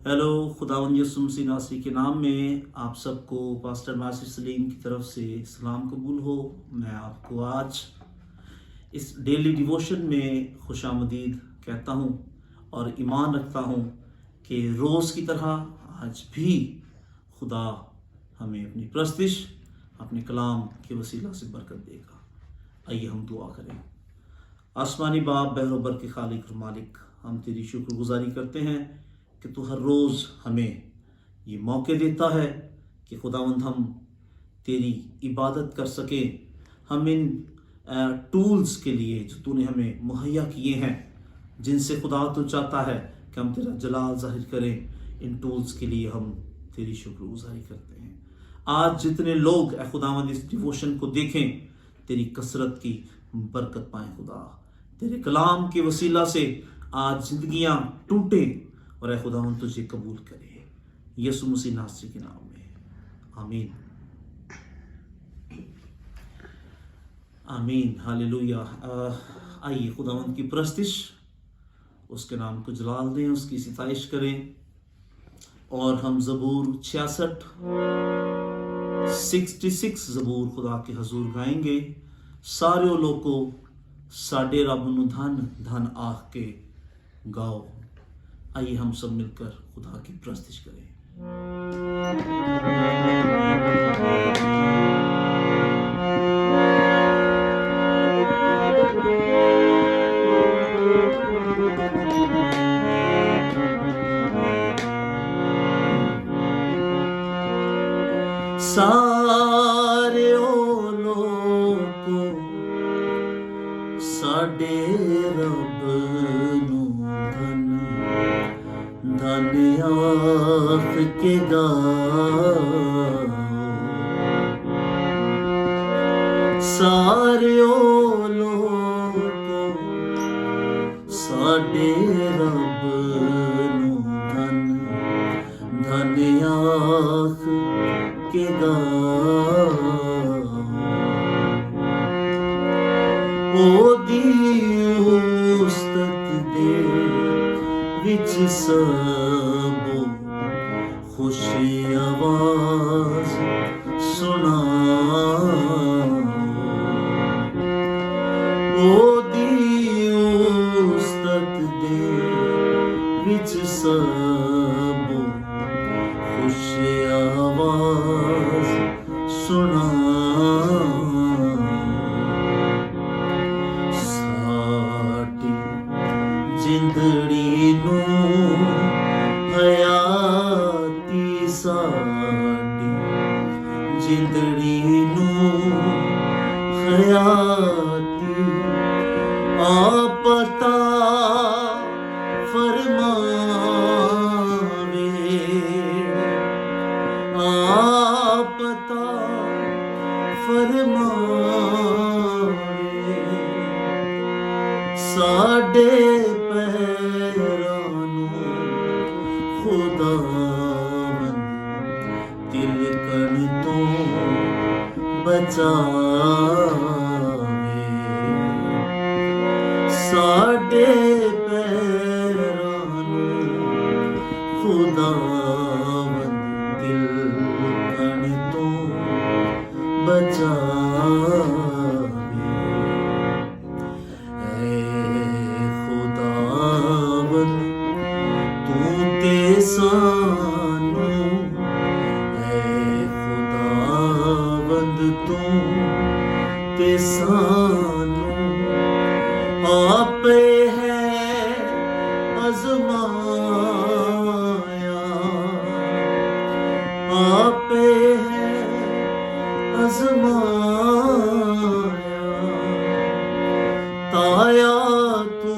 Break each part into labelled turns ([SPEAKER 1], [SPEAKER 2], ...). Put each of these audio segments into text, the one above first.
[SPEAKER 1] Hello, खुदावंद यीशु मसीह नासरी के नाम में आप सबको पास्टर नासिर सलीम की तरफ से सलाम कबूल हो। मैं आपको आज इस डेली डिवोशन में खुशामदीद कहता हूँ और ईमान रखता हूँ कि रोज़ की तरह आज भी खुदा हमें अपनी प्रस्तिश अपने कलाम के वसीला से बरकत देगा। आइए हम दुआ करें। आसमानी बाप, बहरोबर के खालिक और मालिक, हम तेरी शुक्रगुजारी करते हैं कि तू हर रोज़ हमें ये मौके देता है कि खुदावंद हम तेरी इबादत कर सकें। हम इन टूल्स के लिए जो तूने हमें मुहैया किए हैं, जिनसे खुदा तो चाहता है कि हम तेरा जलाल ज़ाहिर करें, इन टूल्स के लिए हम तेरी शुक्रगुजारी करते हैं। आज जितने लोग खुदावंद इस डिवोशन को देखें, तेरी कसरत की बरकत पाएँ। खुदा तेरे कलाम के वसीला से आज जिंदगियां टूटें और खुदावंद तुझे कबूल करे, यीशु मसीह नासरी के नाम में, आमीन आमीन हालेलुया। आइए खुदावंद की प्रस्तिश, उसके नाम को जलाल दें, उसकी सिताइश करें और हम ज़बूर 66 ज़बूर खुदा के हजूर गाएंगे। सारे लोगों साडे रब नूं धन धन आख के गाओ। आइए हम सब मिलकर खुदा की प्रस्तिश करें। सारे लोगों साडे रब नूं धन धन आख के गाओ। सारे लोगों साडे रब नूं धन धन आख के गाओ। ओदी उस्तत दे विच सबो खुशी आवाज सुनाओ। ओदी उस्तत दे विच सबो खुशी आवाज सुनाओ। साडी जिंदड़ी नूं हयाती, साडी जिंदड़ी नूं हयाती आपता फरमावे। आपता फरमावे। साडे पैरां नूं खुदावंद तिलकण तों बचावे। साडे पैरां नूं खुदावंद तिलकण तों बचावे। ऐ खुदावंद तू ते सानू, ऐ खुदावंद तू ते सानू आपे है आजमाया। आपे है आजमाया। ताया तू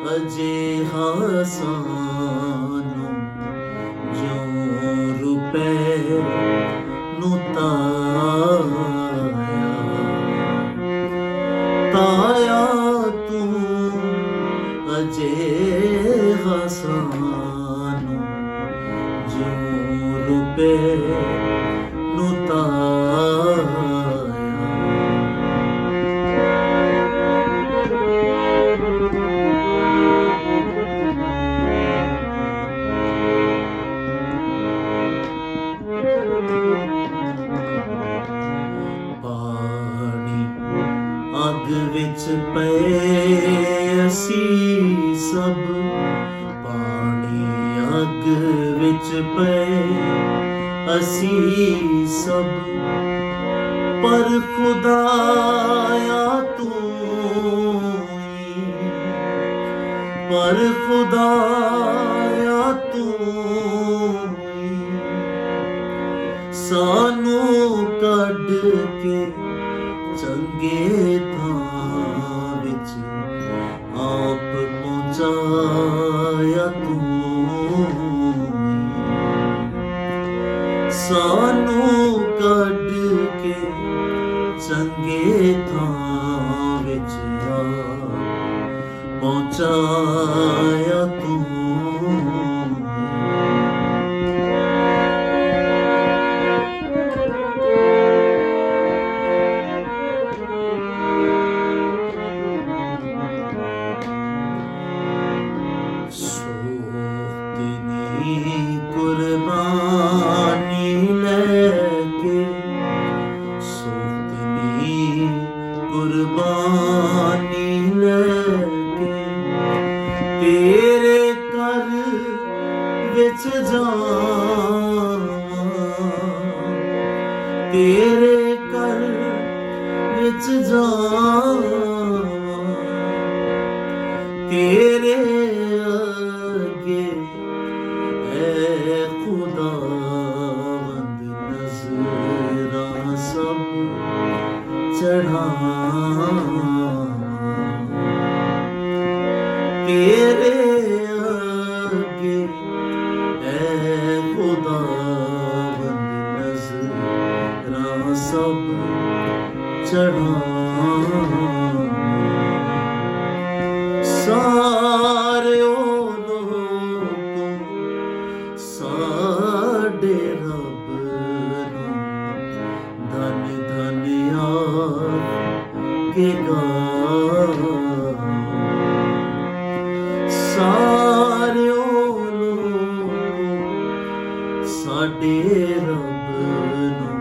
[SPEAKER 1] अजे हसानू जो रुपए नू ताया। ताया तू अजे हसानू जो रुपए नू ताया। ਵਿੱਚ ਪਏ ਅਸੀਂ ਸਭ, ਪਰ ਖੁਦਾਇਆ ਤੂੰ ਹੀ, ਪਰ ਖੁਦਾਇਆ ਤੂੰ ਹੀ ਸਾਨੂੰ ਕੱਢ ਕੇ ਚੰਗੇ ਥਾਂ ਵਿੱਚ ਆਪ ਪਹੁੰਚਾਇਆ ਤੂੰ ਹੀ, ਸਾਨੂੰ ਕੱਢ ਕੇ ਚੰਗੇ ਥਾਂ ਵਿੱਚ ਆਪ ਪਹੁੰਚਾਇਆ ਤੂੰ ਹੀ। ਕੁਰਬਾਨੀ ਲੈ ਕੇ, ਸੋਤਨੀ ਕੁਰਬਾਨੀ ਲੈ ਕੇ ਤੇਰੇ ਘਰ ਵਿੱਚ ਜਾਵਾਂ, ਤੇਰੇ ਘਰ ਵਿੱਚ ਜਾਵਾਂ, ਤੇਰੇ ਅੱਗੇ ਖੁਦਾਵੰਦ ਨਜ਼ਰਾਂ ਸਭ ਚੜ੍ਹਾਵਾਂ, ਤੇਰੇ ਅੱਗੇ ਐ ਖੁਦਾਵੰਦ ਨਜ਼ਰਾਂ ਸਭ ਚੜ੍ਹਾਵਾਂ। ਸਾਰੇ ਸਾਡੇ ਰੱਬ ਨੂੰ ਧਨ ਧਨ ਆਖੇ ਗਾਵਾਂ, ਸਾਰਿਆਂ ਨੂੰ ਸਾਡੇ ਰੱਬ ਨੂੰ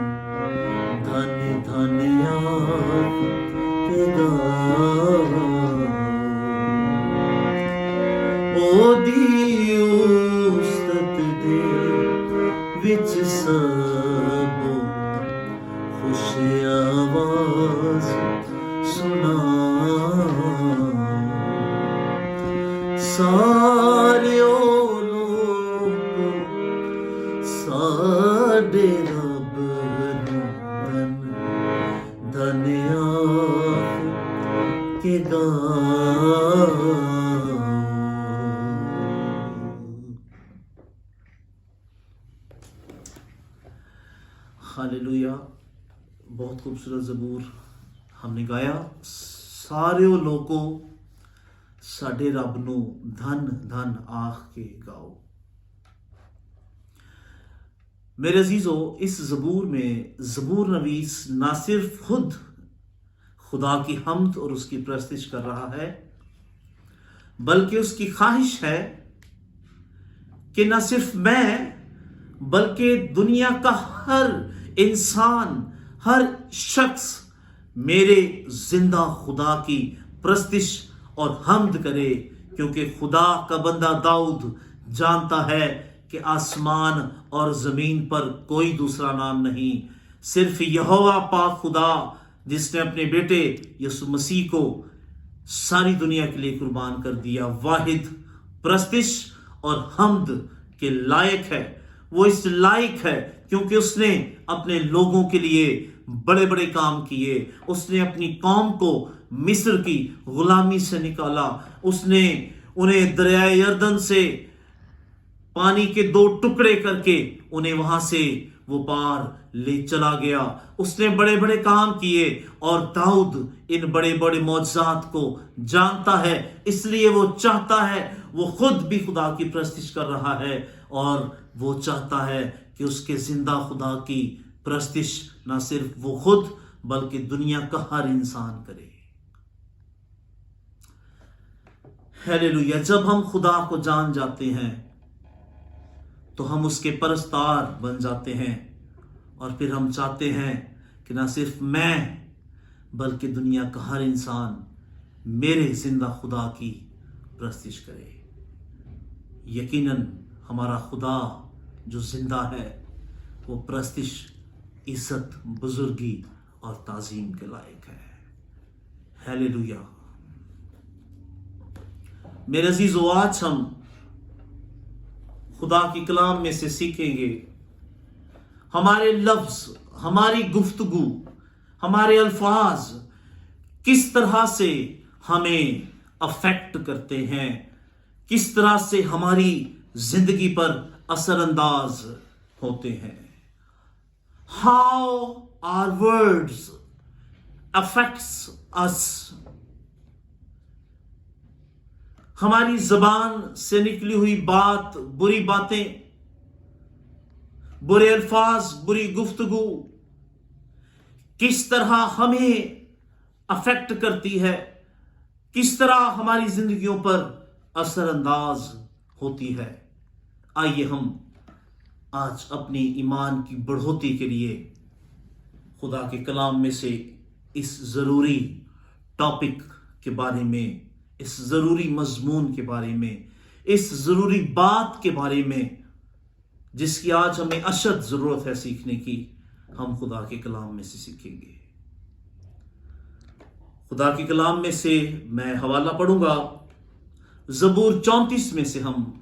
[SPEAKER 1] ਧਨ ਧਨ ਆਖੇ ਗਾਵਾਂ। ਉਹਦੀ ਉਸਤਤ ਦੇ ਵਿੱਚ ਸਭ ਖੁਸ਼ ਆਵਾਜ਼ ਸੁਣਾਵਾਂ, ਸਾਰਿਆਂ ਨੂੰ ਸਾਡੇ ਰੱਬ ਨੂੰ ਧਨ ਆਖੇ ਗਾਵਾਂ। हालेलुया। बहुत खूबसूरत ज़बूर हमने गाया। सारे लोगों साडे रब नूं धन धन आख के गाओ। मेरे अजीज़ों, इस ज़बूर में ज़बूर नवीस ना सिर्फ खुद खुदा की हम्द और उसकी प्रस्तिश कर रहा है, बल्कि उसकी ख्वाहिश है कि न सिर्फ मैं बल्कि दुनिया का हर इंसान, हर शख्स मेरे जिंदा खुदा की प्रस्तिश और हम्द करे, क्योंकि खुदा का बंदा दाऊद जानता है कि आसमान और ज़मीन पर कोई दूसरा नाम नहीं, सिर्फ यहोवा पाक खुदा जिसने अपने बेटे यीशु मसीह को सारी दुनिया के लिए कुर्बान कर दिया, वाहिद प्रस्तिश और हम्द के लायक है। वो इस लायक है क्योंकि उसने अपने लोगों के लिए बड़े बड़े काम किए। उसने अपनी कौम को मिस्र की गुलामी से निकाला, उसने उन्हें दरियाए यर्दन से पानी के 2 टुकड़े करके उन्हें वहां से वो पार ले चला गया। उसने बड़े बड़े काम किए और दाऊद इन बड़े बड़े मौजज़ात को जानता है, इसलिए वो चाहता है, वो खुद भी खुदा की प्रस्तिश कर रहा है और वो चाहता है कि उसके जिंदा खुदा की प्रस्तिश ना सिर्फ वो खुद बल्कि दुनिया का हर इंसान करे। हालेलुया। जब हम खुदा को जान जाते हैं तो हम उसके परस्तार बन जाते हैं और फिर हम चाहते हैं कि ना सिर्फ मैं बल्कि दुनिया का हर इंसान मेरे जिंदा खुदा की प्रस्तिश करे। यकीनन हमारा खुदा जो जिंदा है वो प्रस्तिश, इज्जत, बुजुर्गी और ताजीम के लायक है। हालेलुया। मेरे अजीजों, आज हम खुदा की कलाम में से सीखेंगे हमारे लफ्ज, हमारी गुफ्तगू, हमारे अल्फाज किस तरह से हमें अफेक्ट करते हैं, किस तरह से हमारी जिंदगी पर असरअंदाज होते हैं। How our words affects us। हमारी जबान से निकली हुई बात, बुरी बातें, बुरे अल्फाज, बुरी गुफ्तगू किस तरह हमें अफेक्ट करती है, किस तरह हमारी जिंदगियों पर असरअंदाज होती है। आइए हम आज अपनी ईमान की बढ़ोतरी के लिए खुदा के कलाम में से इस ज़रूरी टॉपिक के बारे में, इस ज़रूरी मजमून के बारे में, इस ज़रूरी बात के बारे में जिसकी आज हमें अशद ज़रूरत है सीखने की, हम खुदा के कलाम में से सीखेंगे। खुदा के कलाम में से मैं हवाला पढ़ूंगा। ज़बूर 34 में से हम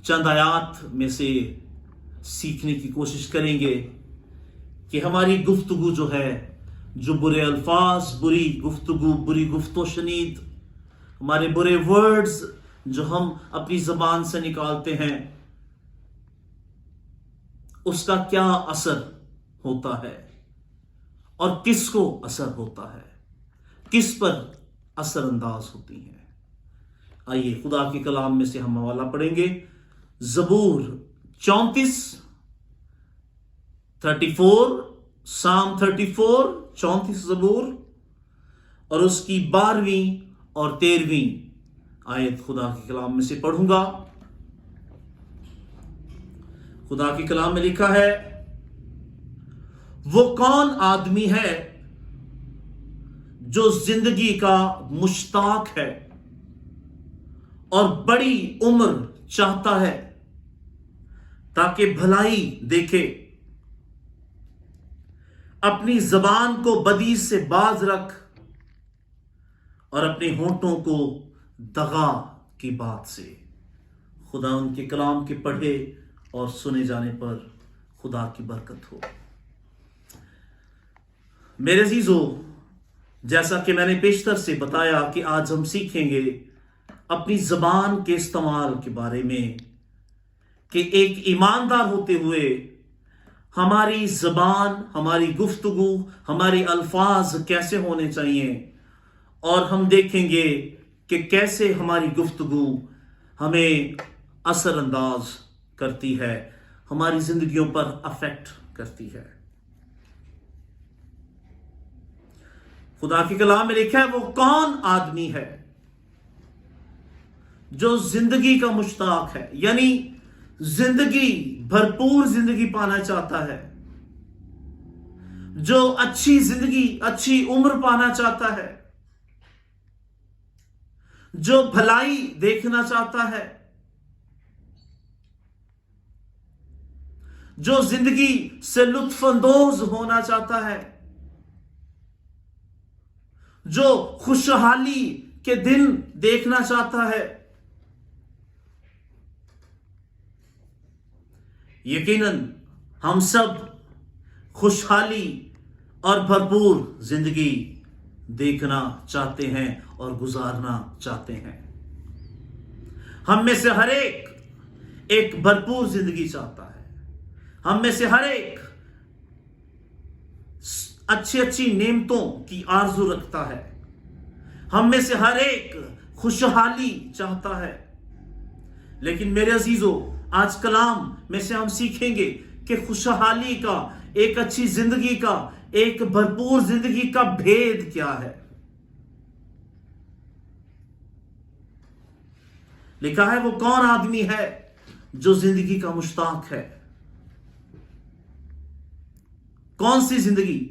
[SPEAKER 1] चंद आयात में से सीखने की कोशिश करेंगे कि हमारी गुफ्तगू जो है, जो बुरे अल्फाज, बुरी गुफ्तगू, बुरी गुफ्तोशनीद, हमारे बुरे वर्ड्स जो हम अपनी जबान से निकालते हैं, उसका क्या असर होता है और किसको असर होता है, किस पर असरअंदाज होती हैं। आइए खुदा के कलाम में से हम हवाला पढ़ेंगे। ज़बूर 34 साम 34 ज़बूर और उसकी 12वीं और 13वीं आयत खुदा के कलाम में से पढ़ूंगा। खुदा के कलाम में लिखा है, वो कौन आदमी है जो जिंदगी का मुश्ताक है और बड़ी उम्र चाहता है ताकि भलाई देखे। अपनी जबान को बदी से बाज रख और अपने होंठों को दगा की बात से। खुदा उनके कलाम के पढ़े और सुने जाने पर खुदा की बरकत हो। मेरे अजीजों, जैसा कि मैंने पेशतर से बताया कि आज हम सीखेंगे अपनी जबान के इस्तेमाल के बारे में कि एक ईमानदार होते हुए हमारी जबान, हमारी गुफ्तगू, हमारे अल्फाज कैसे होने चाहिए, और हम देखेंगे कि कैसे हमारी गुफ्तगू हमें असरअंदाज करती है, हमारी जिंदगियों पर अफेक्ट करती है। खुदा के कलाम में लिखा है, वो कौन आदमी है जो जिंदगी का मुश्ताक है, यानी जिंदगी, भरपूर जिंदगी पाना चाहता है, जो अच्छी जिंदगी, अच्छी उम्र पाना चाहता है, जो भलाई देखना चाहता है, जो जिंदगी से लुत्फअंदोज होना चाहता है, जो खुशहाली के दिन देखना चाहता है। यकीनन हम सब खुशहाली और भरपूर जिंदगी देखना चाहते हैं और गुजारना चाहते हैं। हम में से हर एक भरपूर जिंदगी चाहता है। हम में से हर एक अच्छी अच्छी नेमतों की आरजू रखता है। हम में से हर एक खुशहाली चाहता है। लेकिन मेरे अजीजों, आज कलाम में से हम सीखेंगे कि खुशहाली का, एक अच्छी जिंदगी का, एक भरपूर जिंदगी का भेद क्या है। लिखा है, वो कौन आदमी है जो जिंदगी का मुश्ताक है। कौन सी जिंदगी?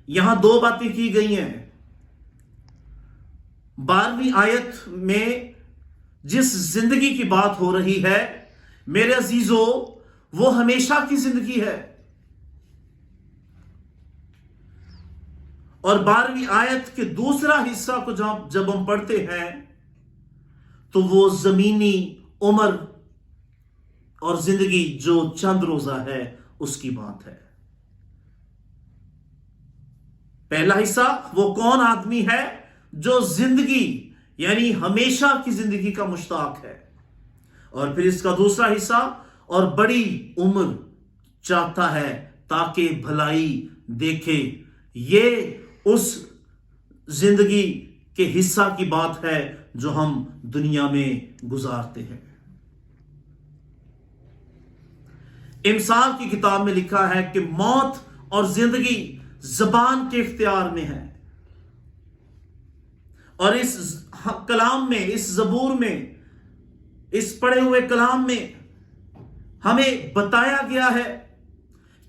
[SPEAKER 1] यहां दो बातें की गई हैं। 12वीं आयत में जिस जिंदगी की बात हो रही है मेरे अजीजों, वो हमेशा की जिंदगी है। और 12वीं आयत के दूसरा हिस्सा को जब हम पढ़ते हैं तो वो जमीनी उम्र और जिंदगी जो चंद रोजा है उसकी बात है। पहला हिस्सा, वो कौन आदमी है जो जिंदगी यानी हमेशा की जिंदगी का मुश्ताक है, और फिर इसका दूसरा हिस्सा, और बड़ी उम्र चाहता है ताकि भलाई देखे। ये उस जिंदगी के हिस्सा की बात है जो हम दुनिया में गुजारते हैं। इमसाल की किताब में लिखा है कि मौत और जिंदगी जबान के इख्तियार में है, और इस कलाम में, इस जबूर में, इस पढ़े हुए कलाम में हमें बताया गया है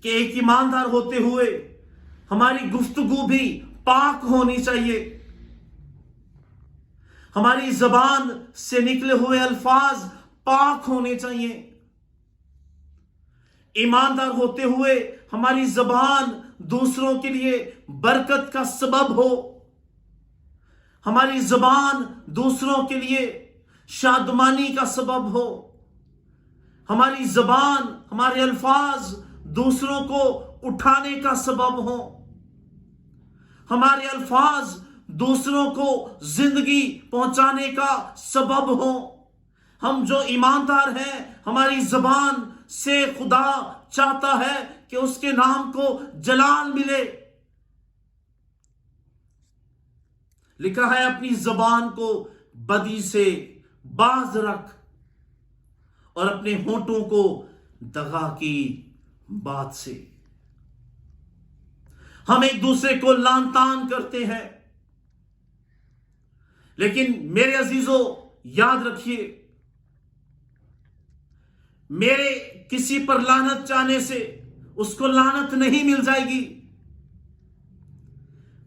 [SPEAKER 1] कि एक ईमानदार होते हुए हमारी गुफ्तगू भी पाक होनी चाहिए। हमारी जबान से निकले हुए अल्फाज पाक होने चाहिए। ईमानदार होते हुए हमारी जबान दूसरों के लिए बरकत का सबब हो। हमारी जबान दूसरों के लिए शादमानी का सबब हो। हमारी जबान, हमारे अल्फाज दूसरों को उठाने का सबब हो। हमारे अल्फाज दूसरों को जिंदगी पहुंचाने का सबब हो। हम जो ईमानदार हैं, हमारी जबान से खुदा चाहता है कि उसके नाम को जलाल मिले। लिखा है अपनी जबान को बदी से बाज रख और अपने होंठों को दगा की बात से। हम एक दूसरे को लान तान करते हैं, लेकिन मेरे अजीजों याद रखिए, मेरे किसी पर लानत चाहने से उसको लानत नहीं मिल जाएगी,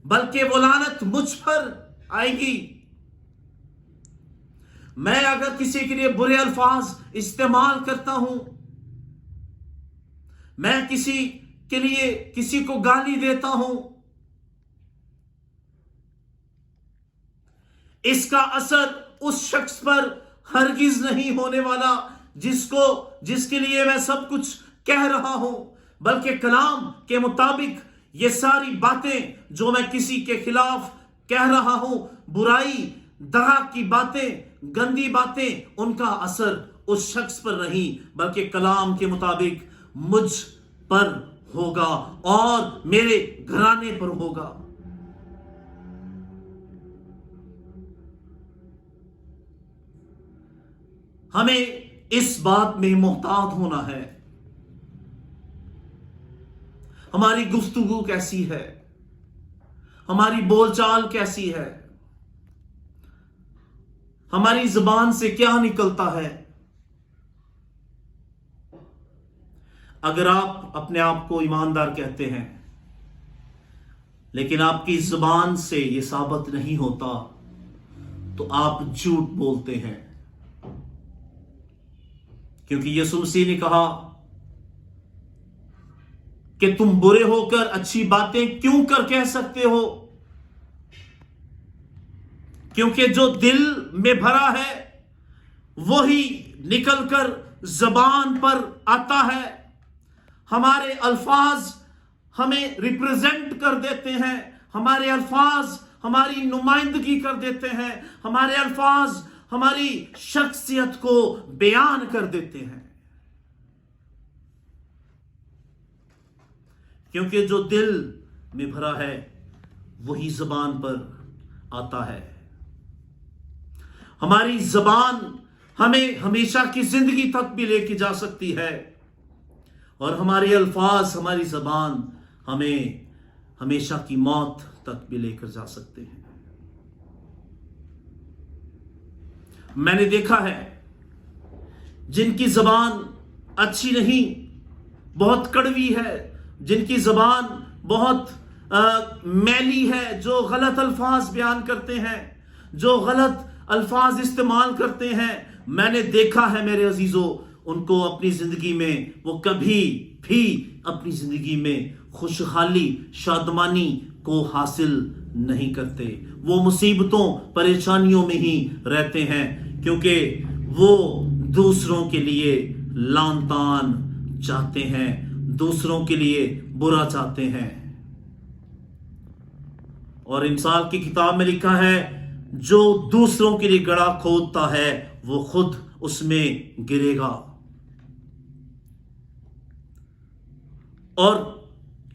[SPEAKER 1] बल्कि वो लानत मुझ पर आएगी। मैं अगर किसी के लिए बुरे अल्फाज इस्तेमाल करता हूं, मैं किसी के लिए किसी को गाली देता हूं, इसका असर उस शख्स पर हरगिज नहीं होने वाला जिसके लिए मैं सब कुछ कह रहा हूं, बल्कि कलाम के मुताबिक ये सारी बातें जो मैं किसी के खिलाफ कह रहा हूं, बुराई, दगा की बातें, गंदी बातें, उनका असर उस शख्स पर नहीं बल्कि कलाम के मुताबिक मुझ पर होगा और मेरे घराने पर होगा। हमें इस बात में मोहतात होना है, हमारी गुफ्तगू कैसी है, हमारी बोलचाल कैसी है, हमारी जुबान से क्या निकलता है। अगर आप अपने आप को ईमानदार कहते हैं लेकिन आपकी जुबान से यह साबित नहीं होता तो आप झूठ बोलते हैं, क्योंकि यीशु मसीह ने कहा कि तुम बुरे होकर अच्छी बातें क्यों कर कह सकते हो, क्योंकि जो दिल में भरा है वही निकलकर जबान पर आता है। हमारे अल्फाज हमें रिप्रेजेंट कर देते हैं, हमारे अल्फाज हमारी नुमाइंदगी कर देते हैं, हमारे अल्फाज हमारी शख्सियत को बयान कर देते हैं, क्योंकि जो दिल में भरा है वही जबान पर आता है। हमारी जबान हमें हमेशा की जिंदगी तक भी लेके जा सकती है और हमारे अल्फाज, हमारी जबान हमें हमेशा की मौत तक भी लेकर जा सकते हैं। मैंने देखा है जिनकी जबान अच्छी नहीं, बहुत कड़वी है, जिनकी जबान बहुत मैली है, जो गलत अल्फाज बयान करते हैं, जो गलत अल्फाज इस्तेमाल करते हैं, मैंने देखा है मेरे अजीजों, उनको अपनी जिंदगी में वो कभी भी अपनी जिंदगी में खुशहाली शादमानी को हासिल नहीं करते। वो मुसीबतों परेशानियों में ही रहते हैं, क्योंकि वो दूसरों के लिए लान तान चाहते हैं, दूसरों के लिए बुरा चाहते हैं। और इंसान की किताब में लिखा है, जो दूसरों के लिए गड्ढा खोदता है वो खुद उसमें गिरेगा। और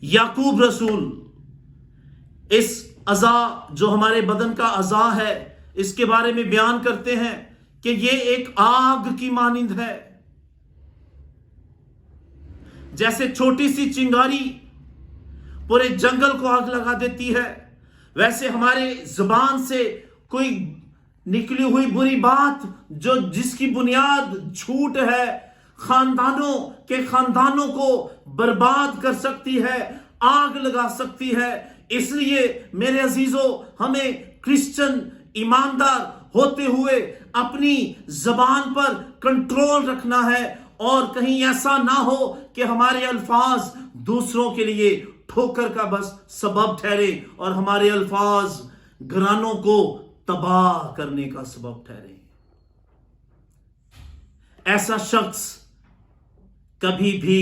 [SPEAKER 1] याकूब रसूल इस अज़ा जो हमारे बदन का अज़ा है, इसके बारे में बयान करते हैं कि ये एक आग की मानिंद है। जैसे छोटी सी चिंगारी पूरे जंगल को आग लगा देती है, वैसे हमारे जुबान से कोई निकली हुई बुरी बात जो जिसकी बुनियाद झूठ है, खानदानों को बर्बाद कर सकती है, आग लगा सकती है। इसलिए मेरे अजीजों, हमें क्रिश्चियन ईमानदार होते हुए अपनी जबान पर कंट्रोल रखना है, और कहीं ऐसा ना हो कि हमारे अल्फाज दूसरों के लिए ठोकर का बस सबब ठहरे और हमारे अल्फाज घरानों को तबाह करने का सबब ठहरे। ऐसा शख्स कभी भी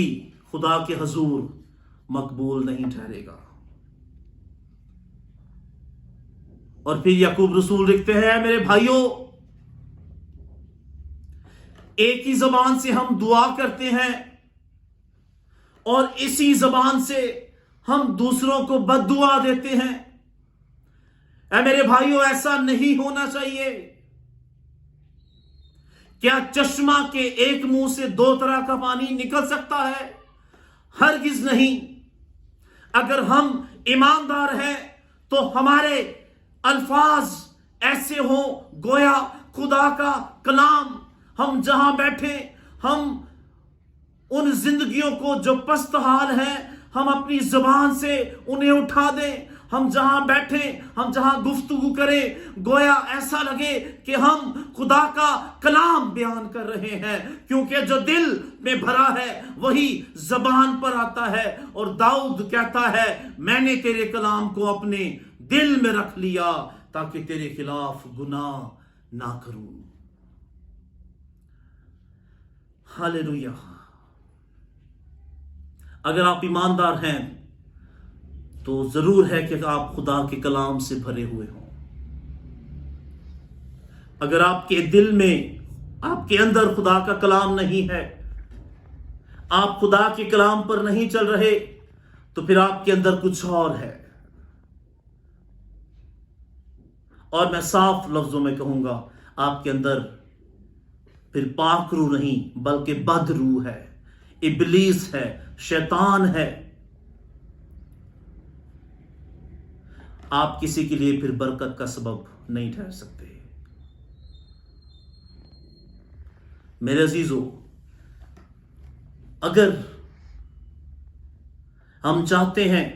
[SPEAKER 1] खुदा के हजूर मकबूल नहीं ठहरेगा। और फिर याकूब रसूल लिखते हैं, मेरे भाइयों, एक ही जबान से हम दुआ करते हैं और इसी जबान से हम दूसरों को बद्दुआ देते हैं। ऐ मेरे भाइयों, ऐसा नहीं होना चाहिए। क्या चश्मा के एक मुंह से दो तरह का पानी निकल सकता है? हरगिज नहीं। अगर हम ईमानदार हैं तो हमारे अल्फाज ऐसे हो गोया खुदा का कलाम, हम जहां बैठे हम उन जिंदगियों को जो पस्त हाल है, हम अपनी जुबान से उन्हें उठा दें। हम जहां बैठे, हम जहां गुफ्तगू करें, गोया ऐसा लगे कि हम खुदा का कलाम बयान कर रहे हैं, क्योंकि जो दिल में भरा है वही जबान पर आता है। और दाऊद कहता है, मैंने तेरे कलाम को अपने दिल में रख लिया ताकि तेरे खिलाफ गुनाह ना करूं। हालेलुया। अगर आप ईमानदार हैं तो जरूर है कि आप खुदा के कलाम से भरे हुए हों। अगर आपके दिल में, आपके अंदर खुदा का कलाम नहीं है, आप खुदा के कलाम पर नहीं चल रहे, तो फिर आपके अंदर कुछ और है। और मैं साफ लफ्जों में कहूंगा, आपके अंदर फिर पाक रूह नहीं बल्कि बद रूह है, इबलीस है, शैतान है। आप किसी के लिए फिर बरकत का सबब नहीं ठहर सकते। मेरे अजीजों, अगर हम चाहते हैं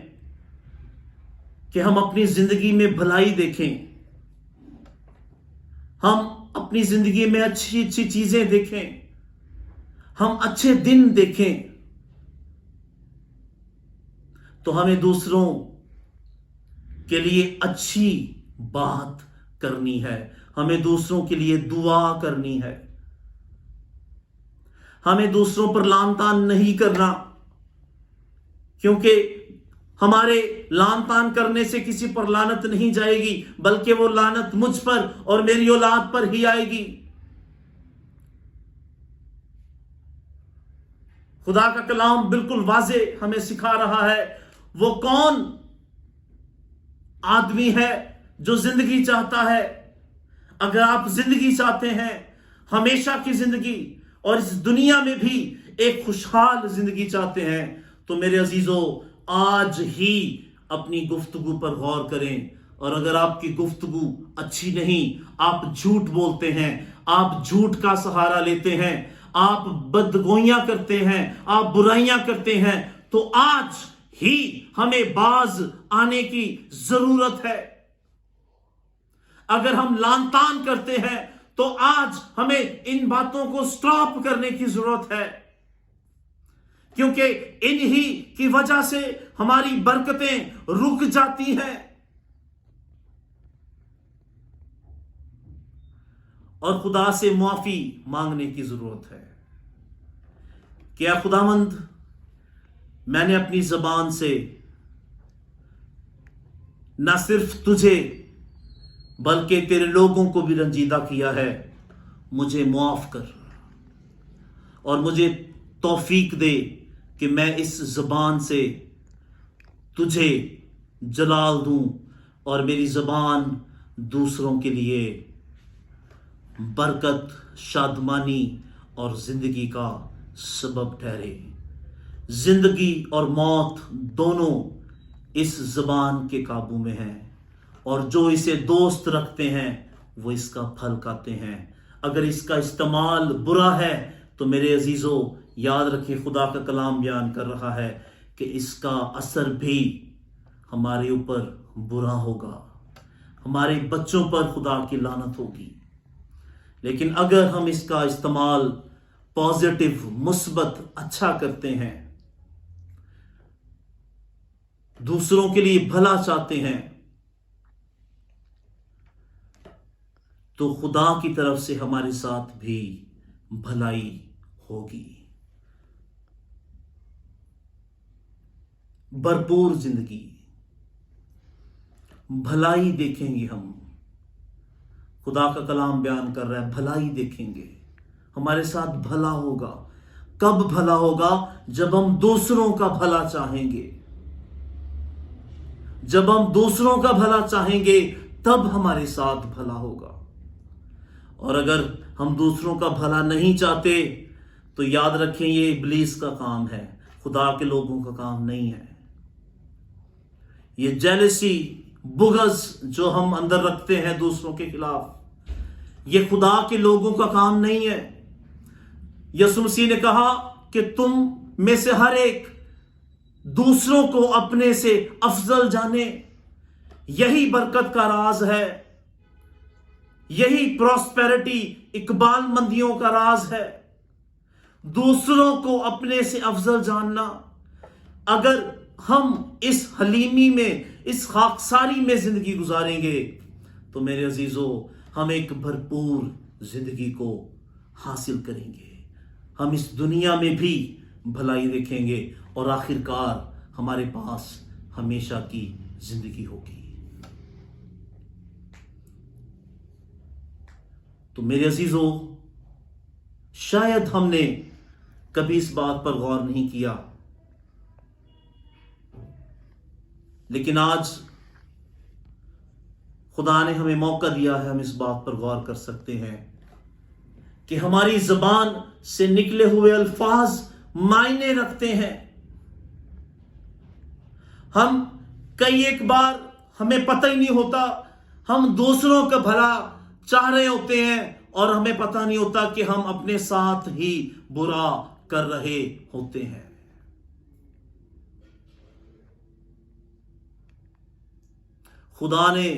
[SPEAKER 1] कि हम अपनी जिंदगी में भलाई देखें, हम अपनी जिंदगी में अच्छी अच्छी चीजें देखें, हम अच्छे दिन देखें, तो हमें दूसरों के लिए अच्छी बात करनी है, हमें दूसरों के लिए दुआ करनी है, हमें दूसरों पर लान तान नहीं करना, क्योंकि हमारे लान तान करने से किसी पर लानत नहीं जाएगी, बल्कि वो लानत मुझ पर और मेरी औलाद पर ही आएगी। खुदा का कलाम बिल्कुल वाजे हमें सिखा रहा है, वो कौन आदमी है जो जिंदगी चाहता है। अगर आप जिंदगी चाहते हैं, हमेशा की जिंदगी, और इस दुनिया में भी एक खुशहाल जिंदगी चाहते हैं, तो मेरे अजीजों, आज ही अपनी गुफ्तगू पर गौर करें। और अगर आपकी गुफ्तगू अच्छी नहीं, आप झूठ बोलते हैं, आप झूठ का सहारा लेते हैं, आप बदगोइयां करते हैं, आप बुराइयां करते हैं, तो आज ही हमें बाज आने की जरूरत है। اگر ہم لان تان کرتے ہیں تو آج ہمیں ان باتوں کو سٹاپ کرنے کی ضرورت ہے، کیونکہ انہی کی وجہ سے ہماری برکتیں رک جاتی ہیں۔ اور خدا سے معافی مانگنے کی ضرورت ہے کہ اے خداوند، میں نے اپنی زبان سے نہ صرف تجھے بلکہ تیرے لوگوں کو بھی رنجیدہ کیا ہے، مجھے معاف کر اور مجھے توفیق دے کہ میں اس زبان سے تجھے جلال دوں اور میری زبان دوسروں کے لیے برکت، شادمانی اور زندگی کا سبب ٹھہرے۔ زندگی اور موت دونوں اس زبان کے قابو میں ہیں، اور جو اسے دوست رکھتے ہیں وہ اس کا پھل کھاتے ہیں۔ اگر اس کا استعمال برا ہے تو میرے عزیزو یاد رکھیں، خدا کا کلام بیان کر رہا ہے کہ اس کا اثر بھی ہمارے اوپر برا ہوگا، ہمارے بچوں پر خدا کی لعنت ہوگی۔ لیکن اگر ہم اس کا استعمال پازیٹیو، مثبت، اچھا کرتے ہیں، دوسروں کے لیے بھلا چاہتے ہیں، تو خدا کی طرف سے ہمارے ساتھ بھی بھلائی ہوگی، بھرپور زندگی، بھلائی دیکھیں گے ہم۔ خدا کا کلام بیان کر رہا ہے بھلائی دیکھیں گے، ہمارے ساتھ بھلا ہوگا۔ کب بھلا ہوگا؟ جب ہم دوسروں کا بھلا چاہیں گے۔ جب ہم دوسروں کا بھلا چاہیں گے تب ہمارے ساتھ بھلا ہوگا، اور اگر ہم دوسروں کا بھلا نہیں چاہتے تو یاد رکھیں یہ ابلیس کا کام ہے، خدا کے لوگوں کا کام نہیں ہے۔ یہ جیلسی، بغض جو ہم اندر رکھتے ہیں دوسروں کے خلاف، یہ خدا کے لوگوں کا کام نہیں ہے۔ یسوع مسیح نے کہا کہ تم میں سے ہر ایک دوسروں کو اپنے سے افضل جانے۔ یہی برکت کا راز ہے، یہی پراسپیرٹی، اقبال مندیوں کا راز ہے، دوسروں کو اپنے سے افضل جاننا۔ اگر ہم اس حلیمی میں، اس خاکساری میں زندگی گزاریں گے تو میرے عزیزو ہم ایک بھرپور زندگی کو حاصل کریں گے، ہم اس دنیا میں بھی بھلائی دیکھیں گے، اور آخر کار ہمارے پاس ہمیشہ کی زندگی ہوگی۔ تو میرے عزیزو، شاید ہم نے کبھی اس بات پر غور نہیں کیا، لیکن آج خدا نے ہمیں موقع دیا ہے، ہم اس بات پر غور کر سکتے ہیں کہ ہماری زبان سے نکلے ہوئے الفاظ معنی رکھتے ہیں۔ ہم کئی ایک بار ہمیں پتہ ہی نہیں ہوتا، ہم دوسروں کا بھلا چاہ رہے ہوتے ہیں اور ہمیں پتہ نہیں ہوتا کہ ہم اپنے ساتھ ہی برا کر رہے ہوتے ہیں۔ خدا نے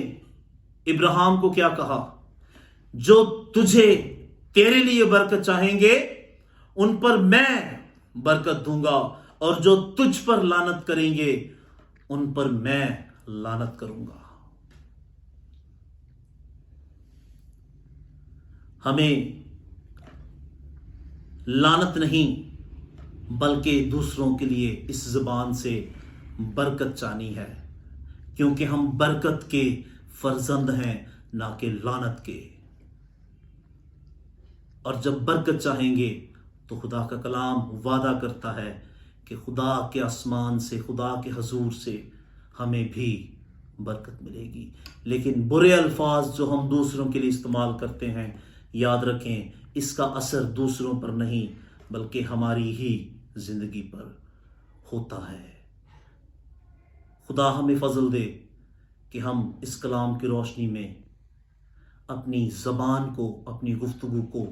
[SPEAKER 1] ابراہیم کو کیا کہا؟ جو تجھے، تیرے لیے برکت چاہیں گے ان پر میں برکت دوں گا، اور جو تجھ پر لعنت کریں گے ان پر میں لعنت کروں گا۔ ہمیں لعنت نہیں بلکہ دوسروں کے لیے اس زبان سے برکت چاہنی ہے، کیونکہ ہم برکت کے فرزند ہیں، نہ کہ لعنت کے۔ اور جب برکت چاہیں گے تو خدا کا کلام وعدہ کرتا ہے کہ خدا کے آسمان سے، خدا کے حضور سے ہمیں بھی برکت ملے گی۔ لیکن برے الفاظ جو ہم دوسروں کے لیے استعمال کرتے ہیں، یاد رکھیں اس کا اثر دوسروں پر نہیں بلکہ ہماری ہی زندگی پر ہوتا ہے۔ خدا ہمیں فضل دے کہ ہم اس کلام کی روشنی میں اپنی زبان کو، اپنی گفتگو کو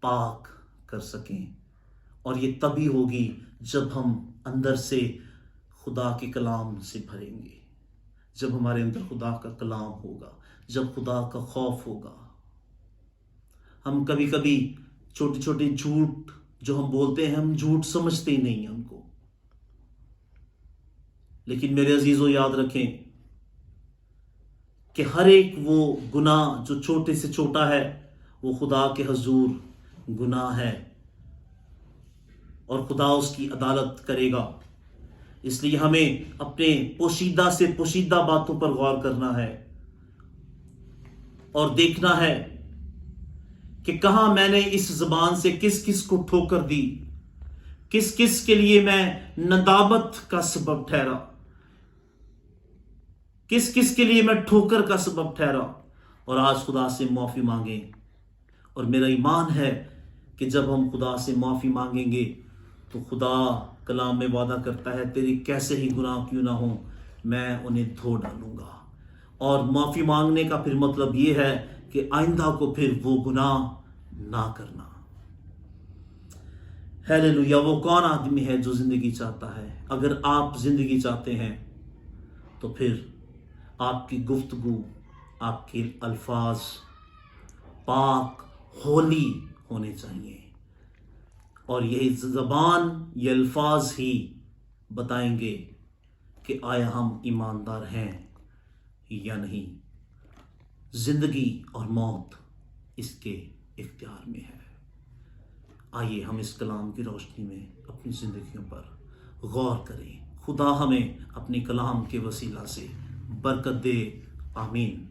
[SPEAKER 1] پاک کر سکیں، اور یہ تبھی ہوگی جب ہم اندر سے خدا کے کلام سے بھریں گے، جب ہمارے اندر خدا کا کلام ہوگا، جب خدا کا خوف ہوگا۔ ہم کبھی کبھی چھوٹے چھوٹے جھوٹ جو ہم بولتے ہیں، ہم جھوٹ سمجھتے ہی نہیں ہیں ان کو، لیکن میرے عزیزوں یاد رکھیں کہ ہر ایک وہ گناہ جو چھوٹے سے چھوٹا ہے وہ خدا کے حضور گناہ ہے، اور خدا اس کی عدالت کرے گا۔ اس لیے ہمیں اپنے پوشیدہ سے پوشیدہ باتوں پر غور کرنا ہے اور دیکھنا ہے کہ کہاں میں نے اس زبان سے کس کس کو ٹھوکر دی، کس کس کے لیے میں ندامت کا سبب ٹھہرا، کس کس کے لیے میں ٹھوکر کا سبب ٹھہرا، اور آج خدا سے معافی مانگیں۔ اور میرا ایمان ہے کہ جب ہم خدا سے معافی مانگیں گے تو خدا کلام میں وعدہ کرتا ہے تیری کیسے ہی گناہ کیوں نہ ہوں میں انہیں دھو ڈالوں گا۔ اور معافی مانگنے کا پھر مطلب یہ ہے کہ آئندہ کو پھر وہ گناہ نہ کرنا۔ ہیلیلویا! وہ کون آدمی ہے جو زندگی چاہتا ہے؟ اگر آپ زندگی چاہتے ہیں تو پھر آپ کی گفتگو، آپ کے الفاظ پاک ہولی ہونے چاہیے، اور یہی زبان، یہ الفاظ ہی بتائیں گے کہ آیا ہم ایماندار ہیں یا نہیں۔ زندگی اور موت اس کے اختیار میں ہے۔ آئیے ہم اس کلام کی روشنی میں اپنی زندگیوں پر غور کریں۔ خدا ہمیں اپنے کلام کے وسیلہ سے برکت دے۔ آمین۔